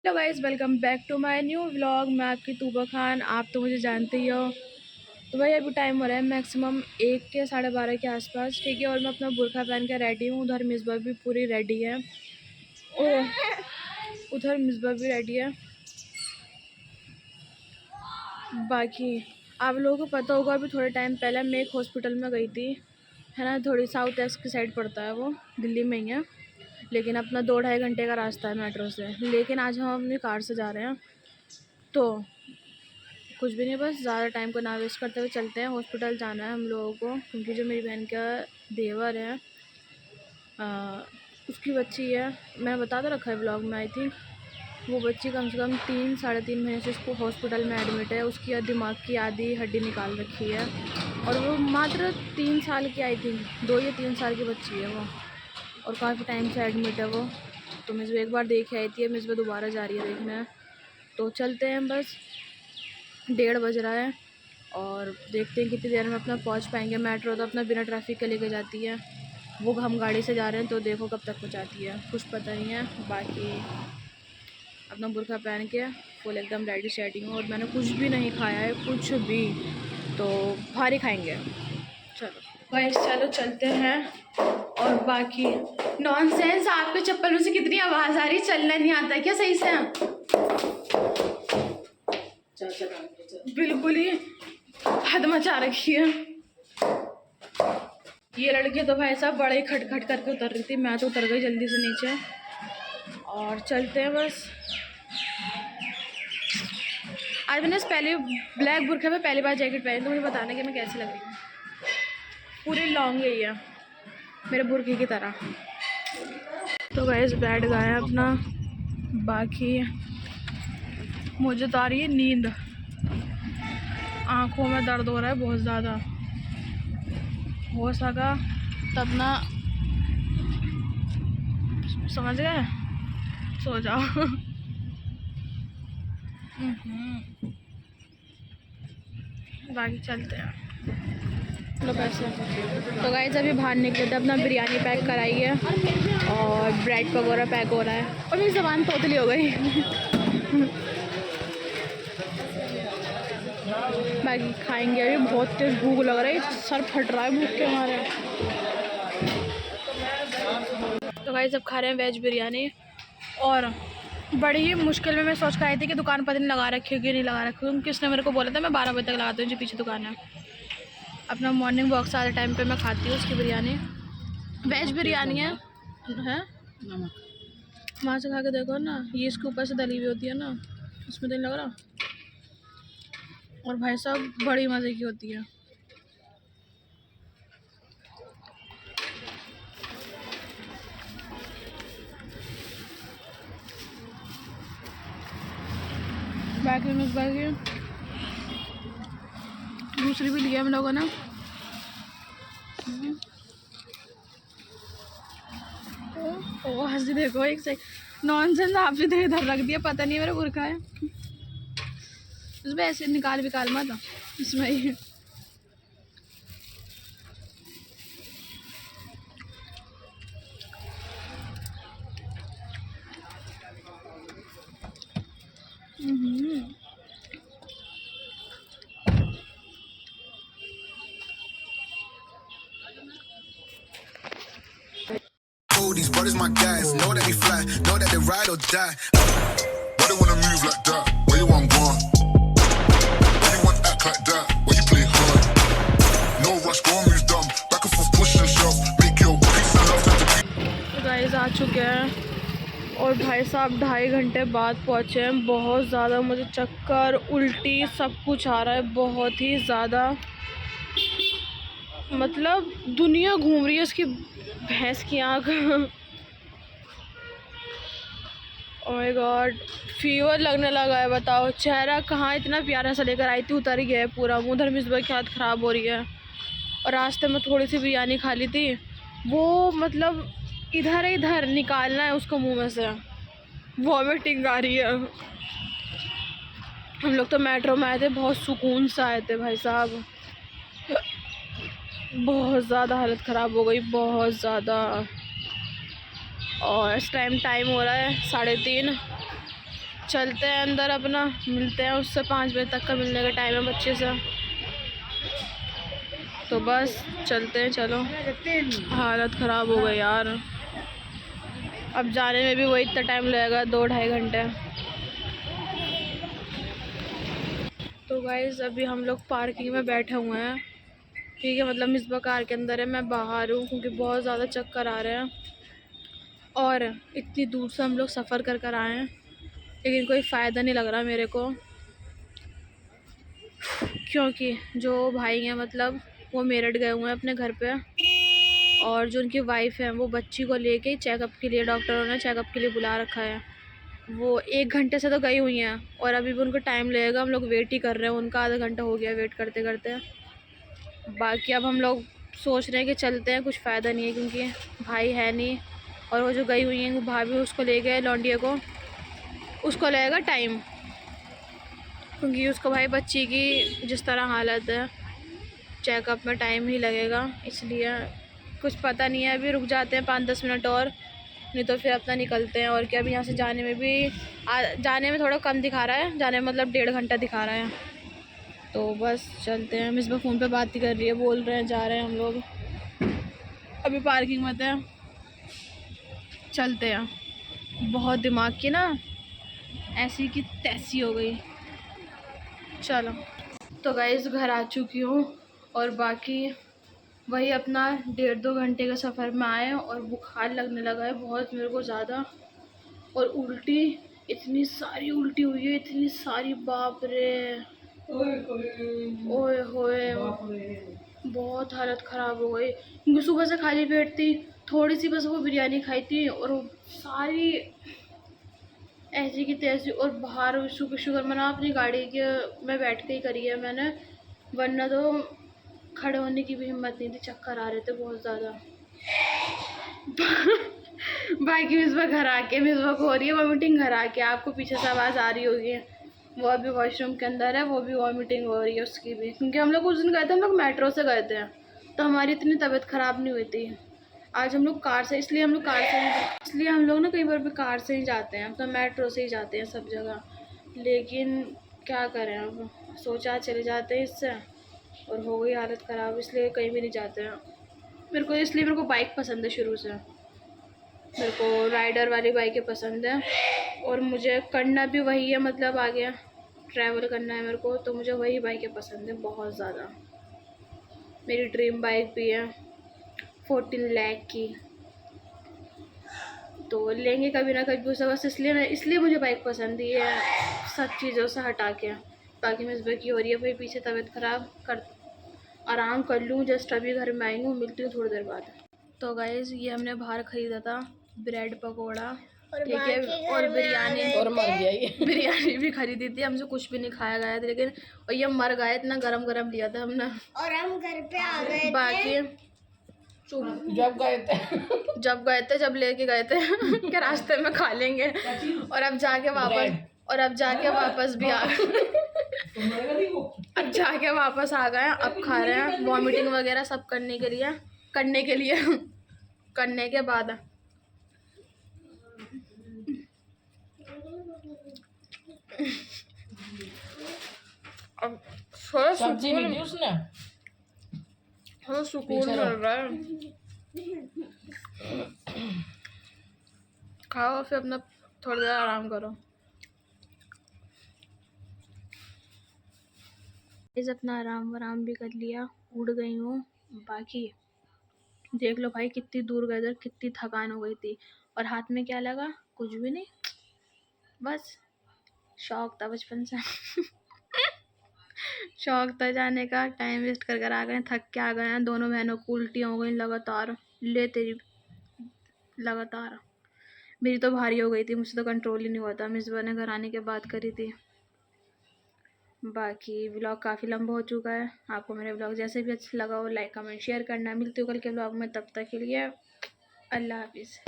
Hello guys, welcome back to my new vlog. मैं आपकी तूबा खान, आप तो मुझे जानते ही हो। तो भाई अभी टाइम हो रहा है मैक्सिमम 1 के 12:30 के आसपास, ठीक है। और मैं अपना बुर्का पहन के रेडी हूँ। उधर मिसबा भी पूरी रेडी है और उधर मिसबा भी रेडी है। बाकी आप लोगों को पता होगा, अभी थोड़े टाइम पहले मैं एक हॉस्पिटल में गई थी, है ना। थोड़ी साउथ वेस्ट की साइड पड़ता है, वो दिल्ली में ही है, लेकिन अपना 2-2.5 घंटे का रास्ता है मेट्रो से। लेकिन आज हम अपनी कार से जा रहे हैं, तो कुछ भी नहीं, बस ज़्यादा टाइम को ना वेस्ट करते हुए चलते हैं। हॉस्पिटल जाना है हम लोगों को, क्योंकि जो मेरी बहन का देवर है, उसकी बच्ची है। मैंने बता तो रखा है ब्लॉग में, आई थिंक। वो बच्ची कम से कम 3-3.5 महीने से उसको हॉस्पिटल में एडमिट है। उसकी दिमाग की आधी हड्डी निकाल रखी है, और वो मात्र 3 साल की, आई थिंक 2 या 3 साल की बच्ची है वो, और काफ़ी टाइम से एडमिट है वो। तो मिसबा एक बार देख आई थी, मिसबा दोबारा जा रही है देखने। तो चलते हैं, बस 1:30 बज रहा है और देखते हैं कितनी देर में अपना पहुंच पाएंगे। मेट्रो तो अपना बिना ट्रैफिक के लेके जाती है, वो हम गाड़ी से जा रहे हैं, तो देखो कब तक पहुंचाती है, कुछ पता नहीं है। बाकी अपना बुर्का पहन के फुल एकदम रेडी शेडी हूँ, और मैंने कुछ भी नहीं खाया है, कुछ भी। तो भारी खाएंगे। चलो भाई, चलो चलते हैं। और बाकी नॉनसेंस, आपके चप्पलों से कितनी आवाज़ आ रही, चलना नहीं आता क्या सही से? बिल्कुल ही हद मचा रखी है। ये लड़के तो भाई साहब बड़े ही खटखट करके उतर रही थी, मैं तो उतर गई जल्दी से नीचे। और चलते हैं बस। आज मैंने पहले ब्लैक बुरखे में पहली बार जैकेट पहनी, तो मुझे बताना कि मैं कैसी लग रही हूँ। पूरी लॉन्ग गई है मेरे बुरखे की तरह। तो गाइस बैठ गए हैं अपना। बाकी मुझे तो आ रही है नींद, आँखों में दर्द हो रहा है बहुत ज़्यादा। हो सका तब ना, समझ गए, सो जाओ। बाकी चलते हैं। लो पैसे। तो गाइस अभी बाहर निकले थे, अपना बिरयानी पैक कराई है और ब्रेड पकौड़ा पैक हो रहा है, और मेरी ज़बान तोतली हो गई। बाकी खाएंगे, अभी बहुत तेज भूख लग रहा है, सर फट रहा है भूख के मारे। तो गाइस अब खा रहे हैं वेज बिरयानी, और बड़ी ही मुश्किल में मैं सोच कर आई थी कि दुकान पर नहीं लगा रखी होगी, नहीं लगा रखी, क्योंकि उसने मेरे को बोला था मैं 12 बजे तक लगाती हूँ, जो पीछे दुकान है। अपना मॉर्निंग वॉक से आधे टाइम पे मैं खाती हूँ उसकी बिरयानी। वेज बिरयानी है वहाँ से खा के देखो ना, ये इसके ऊपर से दली हुई होती है ना, उसमें तो नहीं लग रहा। और भाई साहब बड़ी मज़े की होती है। बाकी में बाकी दूसरी भी लिया हम लोगों ने। ओ हंसी देखो, एक से नॉनसेंस आपने तो इधर रख दिया, पता नहीं मेरा बुरखा है। उसमें ऐसे निकाल विकाल मत इसमें ही। These brothers my guys, know that they fly, know that they ride or die. Why they wanna move like that? Where you want gone? Why you want act like that? Why you play hard? No rush, go and move dumb. Back and forth, push and shove. Make your peace and love to the तो guys आ चुके हैं, और भाई साहब 2.5 घंटे बाद पहुँचे हैं। बहुत ज़्यादा मुझे चक्कर, उल्टी सब कुछ आ रहा है, बहुत ही ज़्यादा। मतलब दुनिया घूम रही है उसकी भैंस की आँख। ओह माय गॉड, फीवर लगने लगा है, बताओ। चेहरा कहाँ इतना प्यारा सा लेकर आई थी, उतर गया है पूरा। उधर मिसबा की हालत ख़राब हो रही है, और रास्ते में थोड़ी सी बिरयानी खा ली थी, वो मतलब इधर निकालना है उसको मुंह में से, वॉमिटिंग आ रही है। हम लोग तो मेट्रो में आए थे, बहुत सुकून से आए थे भाई साहब। बहुत ज़्यादा हालत ख़राब हो गई, बहुत ज़्यादा। और इस टाइम हो रहा है 3:30, चलते हैं अंदर अपना, मिलते हैं उससे 5 बजे तक का मिलने का टाइम है बच्चे से। तो बस चलते हैं, चलो। हालत ख़राब हो गई यार, अब जाने में भी वही इतना टाइम लगेगा, 2-2.5 घंटे। तो गाइस अभी हम लोग पार्किंग में बैठे हुए हैं, ठीक है, मतलब मिसबा कार के अंदर है, मैं बाहर हूँ क्योंकि बहुत ज़्यादा चक्कर आ रहे हैं और इतनी दूर से हम लोग सफ़र कर कर आए हैं, लेकिन कोई फ़ायदा नहीं लग रहा मेरे को, क्योंकि जो भाई हैं मतलब वो मेरठ गए हुए हैं अपने घर पे, और जो उनकी वाइफ है वो बच्ची को लेके चेकअप के लिए, डॉक्टरों ने चेकअप के लिए बुला रखा है। वो 1 घंटे से तो गई हुई हैं और अभी भी उनको टाइम लगेगा, हम लोग वेट ही कर रहे हैं, उनका आधा घंटा हो गया वेट करते करते। बाकी अब हम लोग सोच रहे हैं कि चलते हैं, कुछ फ़ायदा नहीं है क्योंकि भाई है नहीं, और वो जो गई हुई हैं वो भाभी उसको ले गए लौंडिया को, उसको लगेगा टाइम, क्योंकि उसको भाई बच्ची की जिस तरह हालत है चेकअप में टाइम ही लगेगा, इसलिए कुछ पता नहीं है। अभी रुक जाते हैं 5-10 मिनट और, नहीं तो फिर अपना निकलते हैं। और क्या, अभी यहाँ से जाने में भी जाने में थोड़ा कम दिखा रहा है, जाने में मतलब 1.5 घंटा दिखा रहा है। तो बस चलते हैं। मिसबा फ़ोन पे बात ही कर रही है, बोल रहे हैं जा रहे हैं हम लोग, अभी पार्किंग में थे, चलते हैं। बहुत दिमाग की ना ऐसी की तैसी हो गई। चलो तो गाइस घर आ चुकी हूँ, और बाकी वही अपना 1.5-2 घंटे का सफ़र में आए और बुखार लगने लगा है बहुत मेरे को ज़्यादा, और उल्टी, इतनी सारी उल्टी हुई है, इतनी सारी, बाप रे, ओए होए, बहुत हालत ख़राब हो गई क्योंकि सुबह से खाली पेट थी, थोड़ी सी बस वो बिरयानी खाई थी और सारी ऐसी की तैसी, और बाहर शुक्र मना अपनी गाड़ी के में बैठ के ही करी है मैंने, वरना तो खड़े होने की भी हिम्मत नहीं थी, चक्कर आ रहे थे बहुत ज़्यादा। बाकी मिसबा घर आके, मिसबा को हो रही है वॉमिटिंग घर आके, आपको पीछे से आवाज़ आ रही होगी, वो अभी वॉशरूम के अंदर है, वो भी वॉमिटिंग हो रही है उसकी भी, क्योंकि हम लोग उस दिन गए थे, हम लोग मेट्रो से गए थे तो हमारी इतनी तबीयत ख़राब नहीं हुई थी। आज हम लोग कार से, इसलिए हम लोग ना कई बार भी कार से ही जाते हैं, तो मेट्रो से ही जाते हैं सब जगह, लेकिन क्या करें, अब सोचा चले जाते हैं इससे, और हो गई हालत ख़राब, इसलिए कहीं भी नहीं जाते हैं। मेरे को बाइक पसंद है शुरू से, मेरे को राइडर वाली बाइकें पसंद है, और मुझे करना भी वही है, मतलब आगे ट्रैवल करना है मेरे को, तो मुझे वही बाइकें पसंद है बहुत ज़्यादा। मेरी ड्रीम बाइक भी है 14 लाख की, तो लेंगे कभी ना कभी उसे, बस इसलिए मुझे बाइक पसंद ही है, सब चीज़ों से हटा के। बाकी मिसबा की हो रही है भाई पीछे तबीयत ख़राब, कर आराम कर लूँ, जस्ट अभी घर में आई हूँ, मिलती हूँ थोड़ी देर बाद। तो गाइज़ ये हमने बाहर ख़रीदा था ब्रेड पकोड़ा, ठीक है, और बिरयानी, और मर गया ये। बिरयानी भी खरीदी थी, हमसे कुछ भी नहीं खाया गया था, लेकिन और ये मर गया, इतना गरम लिया था हमने, और हम घर पे आ गए। बाकी जब लेके गए थे कि रास्ते में खा लेंगे, और अब जाके वापस भी आ गए। अब जाके वापस आ गए, अब खा रहे हैं, वॉमिटिंग वगैरह सब करने के बाद। अब सब्जी नहीं दी उसने, सुकून मिल रहा है। खाओ फिर अपना थोड़ी देर आराम करो। इस अपना आराम भी कर लिया, उड़ गई हूँ। बाकी देख लो भाई कितनी दूर गए थे, कितनी थकान हो गई थी, और हाथ में क्या लगा, कुछ भी नहीं, बस शौक था बचपन से। शौक था जाने का, टाइम वेस्ट कर कर आ गए, थक के आ गए हैं। दोनों बहनों को उल्टियाँ हो गई लगातार, लगातार। मेरी तो भारी हो गई थी, मुझसे तो कंट्रोल ही नहीं हुआ था, मिसबा ने घर आने के बाद करी थी। बाकी व्लॉग काफ़ी लंबा हो चुका है, आपको मेरे व्लॉग जैसे भी अच्छा लगा हो लाइक कमेंट शेयर करना। मिलती हूँ कल के व्लॉग में, तब तक के लिए अल्लाह हाफिज़।